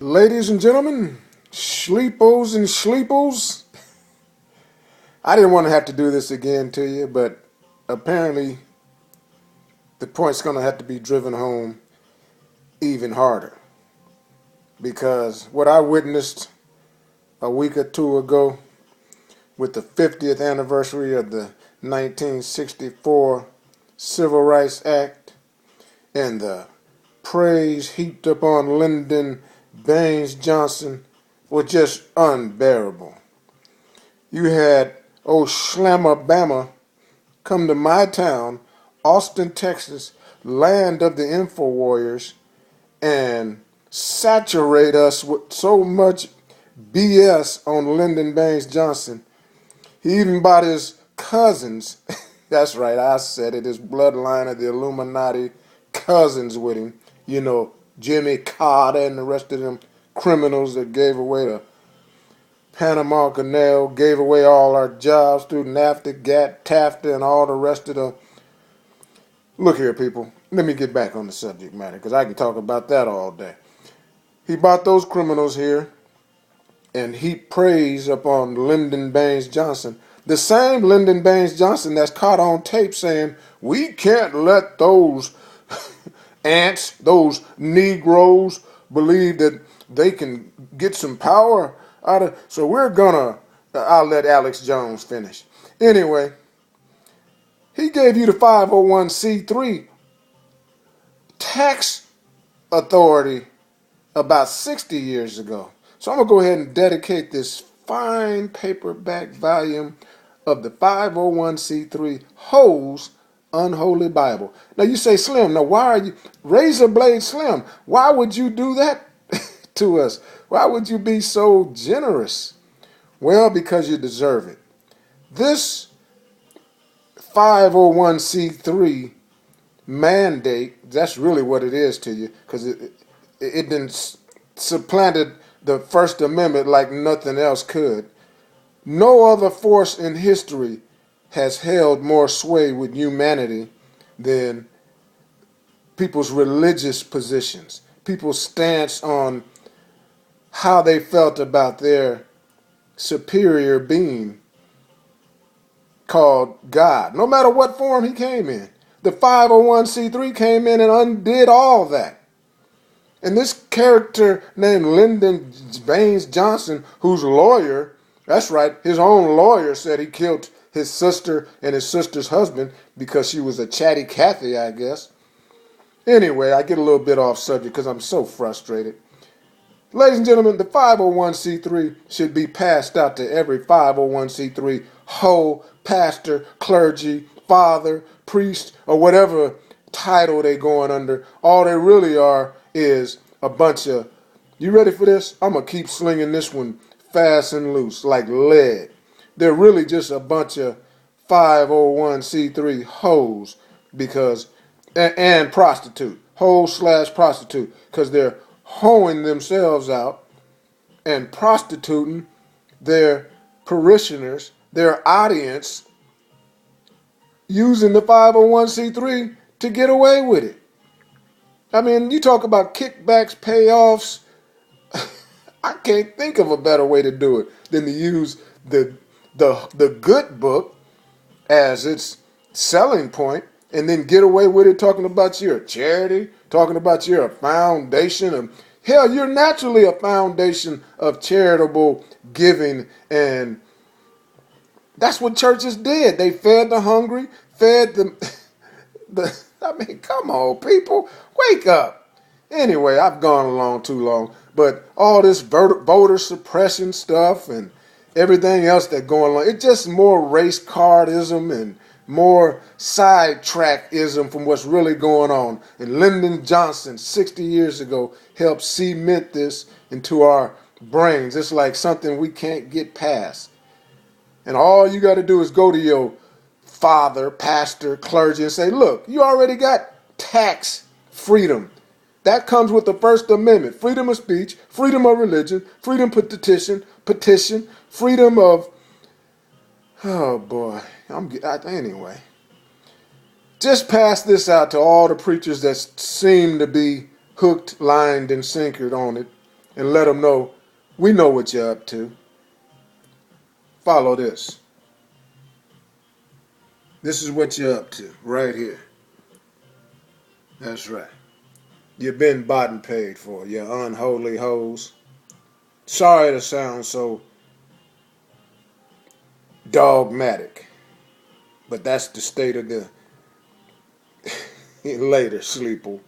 Ladies and gentlemen, sleepos and sleepos, I didn't want to have to do this again to you, but apparently the point's going to have to be driven home even harder. Because what I witnessed a week or two ago with the 50th anniversary of the 1964 Civil Rights Act and the praise heaped upon Lyndon Baines Johnson was just unbearable. You had old Slamabama come to my town, Austin, Texas, land of the Info Warriors, and saturate us with so much BS on Lyndon Baines Johnson. He even brought his cousins, that's right, I said it, his bloodline of the Illuminati cousins with him. You know, Jimmy Carter and the rest of them criminals that gave away the Panama Canal, gave away all our jobs through NAFTA, GATT, TAFTA, and all the rest of the... Look here, people. Let me get back on the subject matter, because I can talk about that all day. He brought those criminals here and heaped praise upon Lyndon Baines Johnson. The same Lyndon Baines Johnson that's caught on tape saying, we can't let those ants, those Negroes, believe that they can get some power out of... So we're gonna... I'll let Alex Jones finish. Anyway, he gave you the 501c3 tax authority about 60 years ago. So I'm going to go ahead and dedicate this fine paperback volume of the 501c3 HOE'S Unholy Bible. Now you say, Slim, now why are you... Razor Blade Slim, why would you do that to us? Why would you be so generous? Well, because you deserve it. This 501c3 mandate, that's really what it is to you, because it didn't supplanted the First Amendment like nothing else could. No other force in history has held more sway with humanity than people's religious positions, people's stance on how they felt about their superior being called God, no matter what form he came in. The 501c3 came in and undid all that. And this character named Lyndon Baines Johnson, whose lawyer, that's right, his own lawyer said he killed his sister and his sister's husband because she was a chatty Cathy, I guess. Anyway, I get a little bit off subject because I'm so frustrated. Ladies and gentlemen, the 501c3 should be passed out to every 501c3 hoe, pastor, clergy, father, priest, or whatever title they going under. All they really are is a bunch of... You ready for this? I'm going to keep slinging this one fast and loose like lead. They're really just a bunch of 501c3 hoes because... And prostitute. Hoe/prostitute. Because they're hoeing themselves out and prostituting their parishioners, their audience, using the 501c3 to get away with it. I mean, you talk about kickbacks, payoffs. I can't think of a better way to do it than to use the good book as its selling point and then get away with it talking about you're a charity, talking about you're a foundation of... Hell, you're naturally a foundation of charitable giving, and that's what churches did. They fed the hungry, fed the I mean, come on, people, wake up. Anyway, I've gone along too long, but all this voter suppression stuff and everything else that's going on, it's just more race cardism and more sidetrackism from what's really going on. And Lyndon Johnson, 60 years ago, helped cement this into our brains. It's like something we can't get past. And all you got to do is go to your father, pastor, clergy, and say, look, you already got tax freedom. That comes with the First Amendment. Freedom of speech, freedom of religion, freedom petition, freedom of... Oh, boy. Anyway. Just pass this out to all the preachers that seem to be hooked, lined, and sinkered on it. and let them know we know what you're up to. Follow this. This is what you're up to right here. That's right. You've been bought and paid for, you unholy hoes. Sorry to sound so dogmatic, but that's the state of the later sleeple.